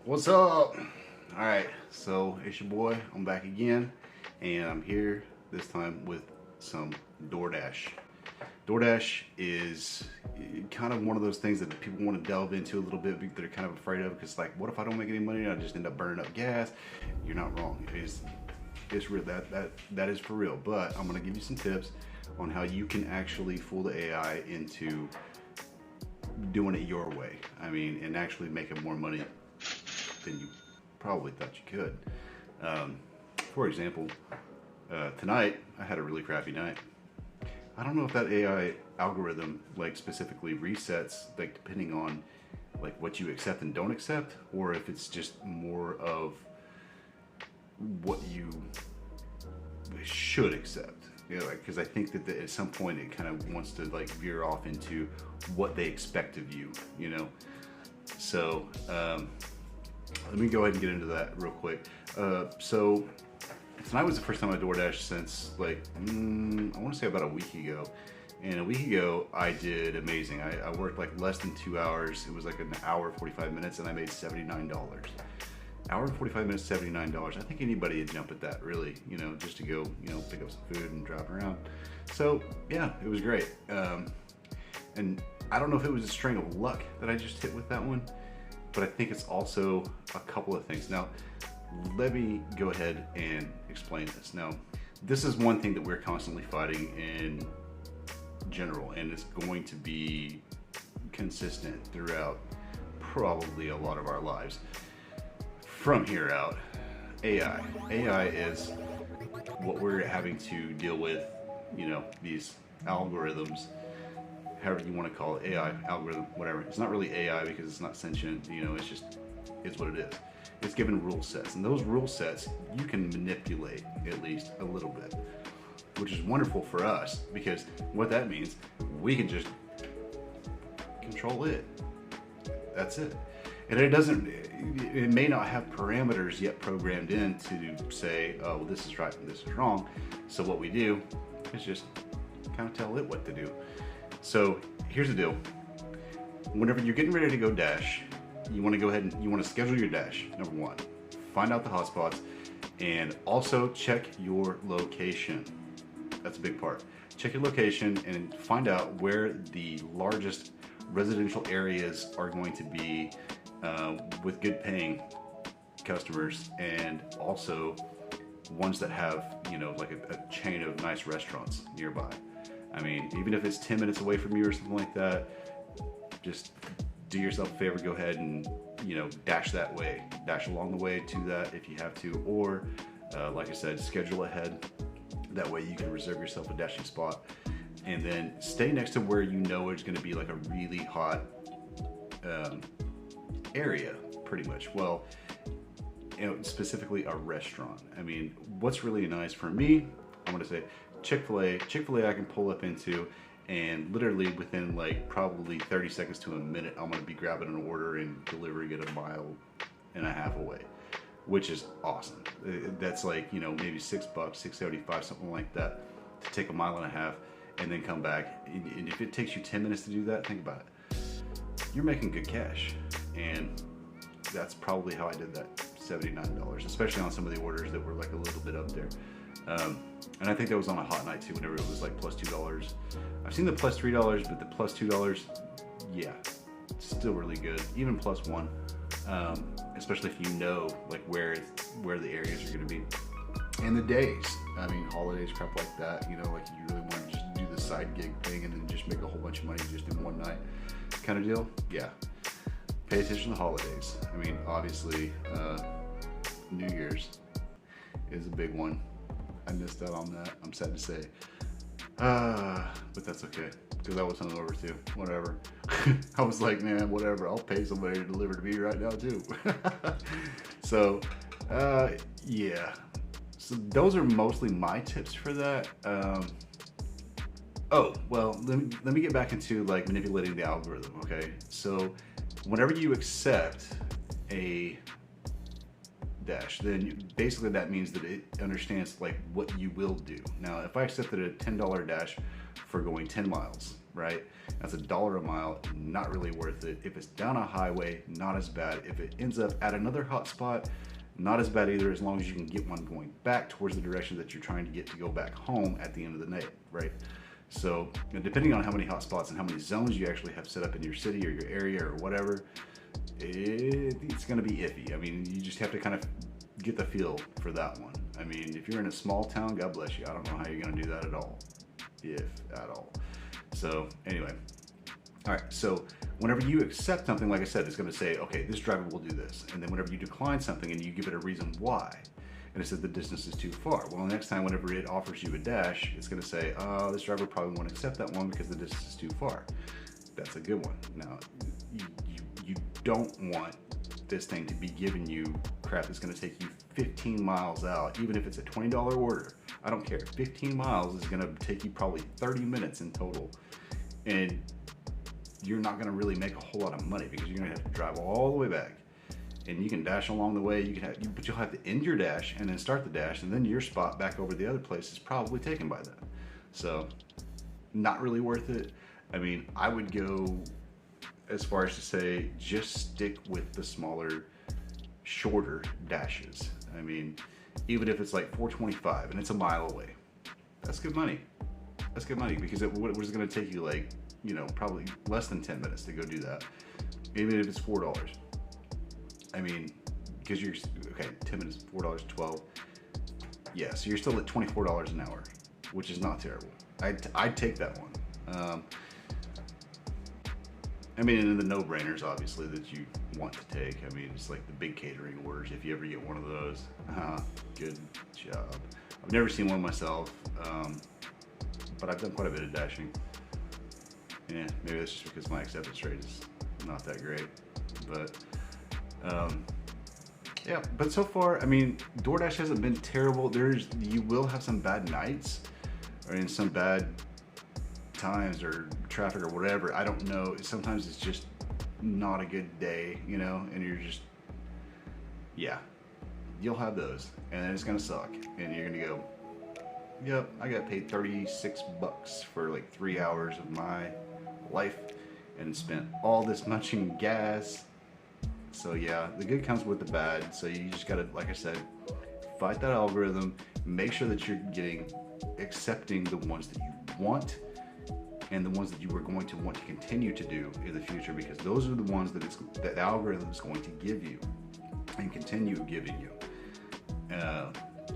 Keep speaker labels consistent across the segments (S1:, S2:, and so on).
S1: What's up? Alright, so it's your boy. I'm back again, and I'm here this time with some Doordash. Doordash is kind of one of those things that people want to delve into a little bit, but they're kind of afraid of, because like, what if I don't make any money and I just end up burning up gas? You're not wrong. It's real. That is for real. But I'm gonna give you some tips on how you can actually fool the AI into doing it your way. I mean, and actually making more money than you probably thought you could. For example, tonight I had a really crappy night. I don't know if that AI algorithm like specifically resets like depending on like what you accept and don't accept, or if it's just more of what you should accept. You know, like, because I think that at some point it kind of wants to like veer off into what they expect of you, you know. So let me go ahead and get into that real quick. So tonight was the first time I DoorDash since like I want to say about a week ago. And a week ago I did amazing. I worked like less than 2 hours. It was like an hour 45 minutes, and I made $79. Hour and 45 minutes, $79. I think anybody would jump at that, really, you know, just to go, you know, pick up some food and drive around. So yeah, it was great. And I don't know if it was a string of luck that I just hit with that one, but I think it's also a couple of things. Now, let me go ahead and explain this. Now, this is one thing that we're constantly fighting in general, and it's going to be consistent throughout probably a lot of our lives. From here out, AI. AI is what we're having to deal with, you know, these algorithms, however you want to call it, AI, algorithm, whatever. It's not really AI because it's not sentient, you know, it's what it is. It's given rule sets, and those rule sets you can manipulate at least a little bit, which is wonderful for us, because what that means, we can just control it. That's it. And it may not have parameters yet programmed in to say, oh, well, this is right and this is wrong. So what we do is just kind of tell it what to do. So here's the deal. Whenever you're getting ready to go dash, you want to go ahead and you want to schedule your dash, number one. Find out the hotspots, and also check your location. That's a big part. Check your location and find out where the largest residential areas are going to be with good paying customers, and also ones that have, you know, like a chain of nice restaurants nearby. I mean, even if it's 10 minutes away from you or something like that, just do yourself a favor, go ahead and, you know, dash that way, dash along the way to that if you have to, or like I said, schedule ahead. That way you can reserve yourself a dashing spot, and then stay next to where you know it's going to be like a really hot area, pretty much. Well, you know, specifically a restaurant. I mean, what's really nice for me, I'm going to say Chick-fil-A. Chick-fil-A I can pull up into, and literally within like probably 30 seconds to a minute, I'm going to be grabbing an order and delivering it 1.5 miles away, which is awesome. That's like, you know, maybe $6, $6.75, something like that, to take 1.5 miles and then come back. And if it takes you 10 minutes to do that, think about it. You're making good cash. And that's probably how I did that $79, especially on some of the orders that were like a little bit up there. And I think that was on a hot night too, whenever it was like plus $2. I've seen the plus $3, but the plus $2, yeah, still really good. Even plus $1, especially if you know like where the areas are going to be, and the days. I mean, holidays, crap like that. You know, like you really want to just do the side gig thing and then just make a whole bunch of money just in one night, kind of deal. Yeah. Pay attention to holidays. I mean, obviously, New Year's is a big one. I missed out on that, I'm sad to say. But that's okay, because I was hungover too. Whatever. I was like, man, whatever. I'll pay somebody to deliver to me right now too. So, yeah. So those are mostly my tips for that. Oh, well, let me get back into like manipulating the algorithm, okay? So whenever you accept a dash, then basically that means that it understands like what you will do. Now, if I accepted a $10 dash for going 10 miles, right? That's $1 a mile, not really worth it. If it's down a highway, not as bad. If it ends up at another hotspot, not as bad either, as long as you can get one going back towards the direction that you're trying to get to go back home at the end of the night, right? So depending on how many hotspots and how many zones you actually have set up in your city or your area or whatever, it's going to be iffy. I mean, you just have to kind of get the feel for that one. I mean, if you're in a small town, God bless you. I don't know how you're going to do that at all, if at all. So anyway, all right. So whenever you accept something, like I said, it's going to say, okay, this driver will do this. And then whenever you decline something and you give it a reason why, and it says the distance is too far. Well, next time whenever it offers you a dash, it's going to say, this driver probably won't accept that one because the distance is too far. That's a good one. Now, you don't want this thing to be giving you crap that's going to take you 15 miles out, even if it's a $20 order. I don't care. 15 miles is going to take you probably 30 minutes in total. And you're not going to really make a whole lot of money because you're going to have to drive all the way back. And you can dash along the way, but you'll have to end your dash and then start the dash, and then your spot back over the other place is probably taken by that. So, not really worth it. I mean, I would go as far as to say, just stick with the smaller, shorter dashes. I mean, even if it's like 425 and it's a mile away, that's good money. That's good money because it was going to take you like, you know, probably less than 10 minutes to go do that. Even if it's $4. I mean, because you're, okay, 10 minutes, $4, 12. Yeah, so you're still at $24 an hour, which is not terrible. I'd take that one. I mean, and the no-brainers, obviously, that you want to take. I mean, it's like the big catering orders, if you ever get one of those. Good job. I've never seen one myself, but I've done quite a bit of dashing. Yeah, maybe that's just because my acceptance rate is not that great. But, yeah, but so far, I mean, DoorDash hasn't been terrible. You will have some bad nights, or in some bad times or traffic or whatever. I don't know. Sometimes it's just not a good day, you know, and you're just, yeah, you'll have those, and then it's gonna suck, and you're gonna go, yep, I got paid $36 for like 3 hours of my life and spent all this much in gas. So yeah, the good comes with the bad. So you just gotta, like I said, fight that algorithm, make sure that you're accepting the ones that you want and the ones that you are going to want to continue to do in the future, because those are the ones that the algorithm is going to give you and continue giving you.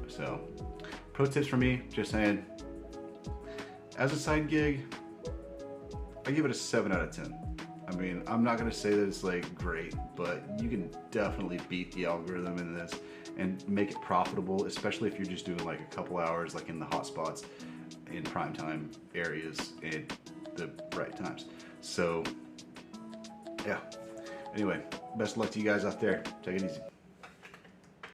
S1: So pro tips for me, just saying, as a side gig, I give it a 7 out of 10. I mean, I'm not gonna say that it's like great, but you can definitely beat the algorithm in this and make it profitable, especially if you're just doing like a couple hours, like in the hot spots, in prime time areas at the right times. So yeah, anyway, best of luck to you guys out there. Take it easy.